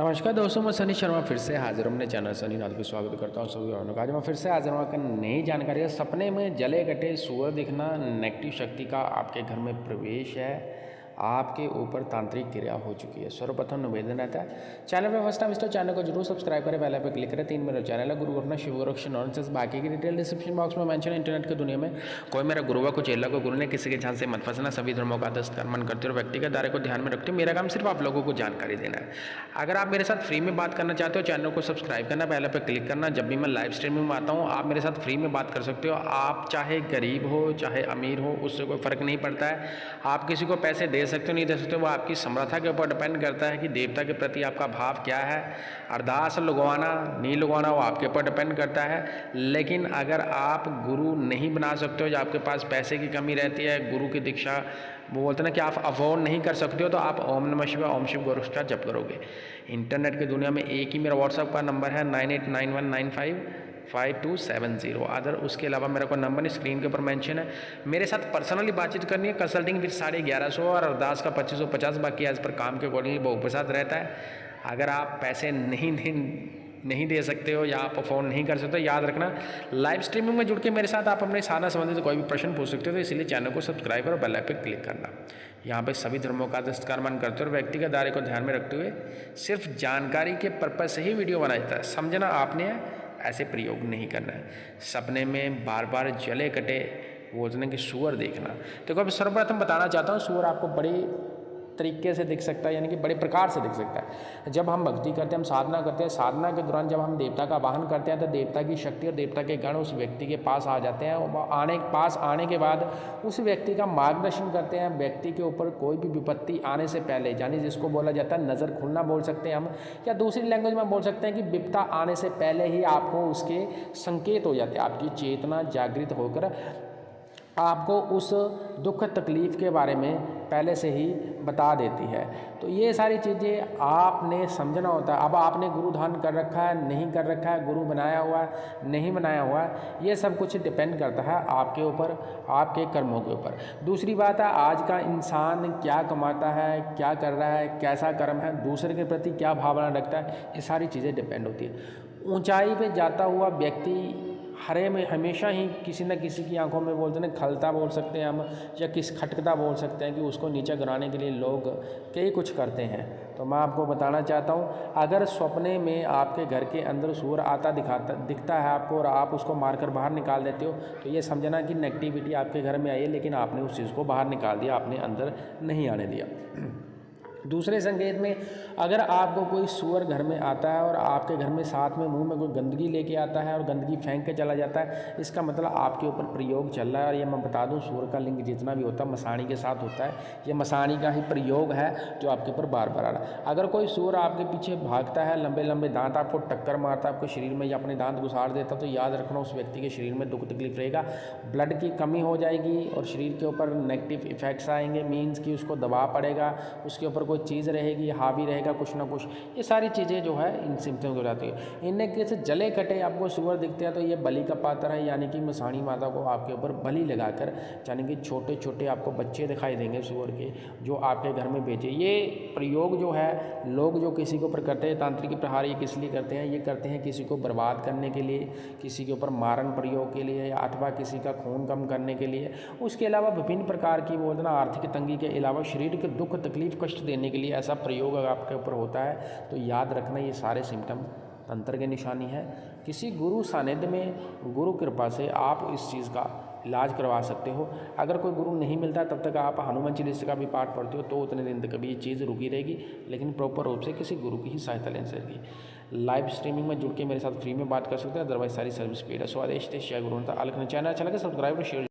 नमस्कार दोस्तों, मैं सनी शर्मा फिर से हाजिर हूं अपने चैनल सनी नाथ पे स्वागत करता हूं सभी और आज मैं फिर से हाजिर हूं नई जानकारी है। सपने में जले कटे सूअर दिखना नेगेटिव शक्ति का आपके घर में प्रवेश है, आपके ऊपर तांत्रिक क्रिया हो चुकी है। सर्वप्रथम निवेदन रहता है, चैनल पे फर्स्ट टाइम इस तो चैनल को जरूर सब्सक्राइब करें, बेल पे क्लिक करें। 3 मेरा चैनल है गुरु घटना शिव गोरक्षण नॉनसेंस, बाकी की डिटेल डिस्क्रिप्शन बॉक्स में मेंशन है। इंटरनेट की दुनिया में कोई मेरा गुरु व कुछ चेला को गुरु ने किसी के ध्यान से मत फंसना। सभी धर्मों का आदर कर्मन करते हो, व्यक्तिगत दायरे को ध्यान में रखते हो। मेरा काम सिर्फ आप लोगों को जानकारी देना है। अगर आप मेरे साथ फ्री में बात करना चाहते हो, चैनल को सब्सक्राइब करना, बेल पे क्लिक करना। जब भी मैं लाइव स्ट्रीमिंग में आता हूँ आप मेरे साथ फ्री में बात कर सकते हो। आप चाहे गरीब हो चाहे अमीर हो, उससे कोई फ़र्क नहीं पड़ता है। आप किसी को पैसे दे सकते हो नहीं दे सकते हो, वो आपकी समर्था के ऊपर डिपेंड करता है कि देवता के प्रति आपका भाव क्या है। अरदास लगवाना नहीं लगवाना वो आपके ऊपर डिपेंड करता है। लेकिन अगर आप गुरु नहीं बना सकते हो या आपके पास पैसे की कमी रहती है, गुरु की दीक्षा वो बोलते हैं ना कि आप अफोर्ड नहीं कर सकते हो, तो आप ओम नमः शिवाय ओम शिव गोरक्ष का जप करोगे। इंटरनेट की दुनिया में एक ही मेरा व्हाट्सएप का नंबर है 9891955270। अदर उसके अलावा मेरा कोई नंबर स्क्रीन के ऊपर मेंशन है। मेरे साथ पर्सनली बातचीत करनी है, कंसल्टिंग फिर 1150 और अरदास का 2550, बाकी एज पर काम के अकॉर्डिंगली बहुत प्रसाद रहता है। अगर आप पैसे नहीं दे सकते हो या आप अफोर्ड नहीं कर सकते, याद रखना लाइव स्ट्रीमिंग में जुड़ के मेरे साथ आप अपने साधना संबंधित कोई भी प्रश्न पूछ सकते हो। तो इसलिए चैनल को सब्सक्राइब करो, बेल आइकन पे क्लिक करना। यहाँ पे सभी धर्मों का दस्तकारमान करते हो और व्यक्तिगत दायरे को ध्यान में रखते हुए सिर्फ जानकारी के पर्पज से ही वीडियो बनाया जाता है। समझना आपने ऐसे प्रयोग नहीं करना है। सपने में बार बार जले कटे बोलते हैं कि सूअर देखना। देखो अब सर्वप्रथम बताना चाहता हूँ, सूअर आपको बड़ी तरीके से दिख सकता है, यानी कि बड़े प्रकार से दिख सकता है। जब हम भक्ति करते हैं, हम साधना करते हैं, साधना के दौरान जब हम देवता का वाहन करते हैं तो देवता की शक्ति और देवता के गण उस व्यक्ति के पास आ जाते हैं। पास आने के बाद उस व्यक्ति का मार्गदर्शन करते हैं। व्यक्ति के ऊपर कोई भी विपत्ति आने से पहले, यानी जिसको बोला जाता है नज़र खुलना बोल सकते हैं हम, या दूसरी लैंग्वेज में बोल सकते हैं कि विपत्ता आने से पहले ही आपको उसके संकेत हो जाते हैं। आपकी चेतना जागृत होकर आपको उस दुख तकलीफ़ के बारे में पहले से ही बता देती है। तो ये सारी चीज़ें आपने समझना होता है। अब आपने गुरु धारण कर रखा है नहीं कर रखा है, गुरु बनाया हुआ है नहीं बनाया हुआ है, ये सब कुछ डिपेंड करता है आपके ऊपर, आपके कर्मों के ऊपर। दूसरी बात है, आज का इंसान क्या कमाता है, क्या कर रहा है, कैसा कर्म है, दूसरे के प्रति क्या भावना रखता है, ये सारी चीज़ें डिपेंड होती है। ऊंचाई पे जाता हुआ व्यक्ति हमेशा ही किसी न किसी की आंखों में बोलते हैं खलता बोल सकते हैं हम, या किस खटकता बोल सकते हैं कि उसको नीचे गिराने के लिए लोग कई कुछ करते हैं। तो मैं आपको बताना चाहता हूँ, अगर सपने में आपके घर के अंदर सूअर दिखता है आपको और आप उसको मारकर बाहर निकाल देते हो, तो ये समझना कि नेगेटिविटी आपके घर में आई है, लेकिन आपने उस चीज़ को बाहर निकाल दिया, आपने अंदर नहीं आने दिया। दूसरे संकेत में, अगर आपको कोई सूअर घर में आता है और आपके घर में साथ में मुंह में कोई गंदगी लेके आता है और गंदगी फेंक के चला जाता है, इसका मतलब आपके ऊपर प्रयोग चल रहा है। और ये मैं बता दूं, सूअर का लिंग जितना भी होता है मसाणी के साथ होता है, ये मसाणी का ही प्रयोग है जो आपके ऊपर बार बार आ रहा है। अगर कोई सूअर आपके पीछे भागता है, लंबे लंबे दांत आपको टक्कर मारता है, आपके शरीर में या अपने दांत घुसाड़ देता, तो याद रखना उस व्यक्ति के शरीर में दुख तकलीफ रहेगा, ब्लड की कमी हो जाएगी और शरीर के ऊपर नेगेटिव इफेक्ट्स आएंगे। मीन्स कि उसको दबाव पड़ेगा, उसके ऊपर कोई चीज़ रहेगी, हावी रहेगा कुछ ना कुछ। ये सारी चीज़ें जो है इन सिम्टम्स हो जाती है। इनमें कैसे जले कटे आपको सूअर दिखते हैं तो ये बलि का पात्र है, यानी कि मसाणी माता को आपके ऊपर बलि लगाकर, यानी कि छोटे छोटे आपको बच्चे दिखाई देंगे सूअर के, जो आपके घर में बेचे। ये प्रयोग जो है लोग जो किसी के ऊपर करते हैं, तांत्रिक प्रहार, ये किस लिए करते हैं? ये करते हैं किसी को बर्बाद करने के लिए, किसी के ऊपर मारण प्रयोग के लिए, या अथवा किसी का खून कम करने के लिए। उसके अलावा विभिन्न प्रकार की बोलते ना आर्थिक तंगी के अलावा शरीर के दुख तकलीफ कष्ट देने के लिए ऐसा प्रयोग अगर आपके ऊपर होता है तो याद रखना ये सारे सिम्टम तंत्र की निशानी है। किसी गुरु सानिध्य में गुरु कृपा से आप इस चीज़ का इलाज करवा सकते हो। अगर कोई गुरु नहीं मिलता तब तक आप हनुमान चालीसा का भी पाठ पढ़ते हो तो उतने दिन तक कभी ये चीज़ रुकी रहेगी, लेकिन प्रॉपर रूप से किसी गुरु की ही सहायता लेनी चाहिए। लाइव स्ट्रीमिंग में जुड़ के मेरे साथ फ्री में बात कर सकते हैं, अदरवाइज सारी सर्विस पेड है। स्वादेश गुरु अलग चैनल अच्छा लगे सब्सक्राइब और शेयर।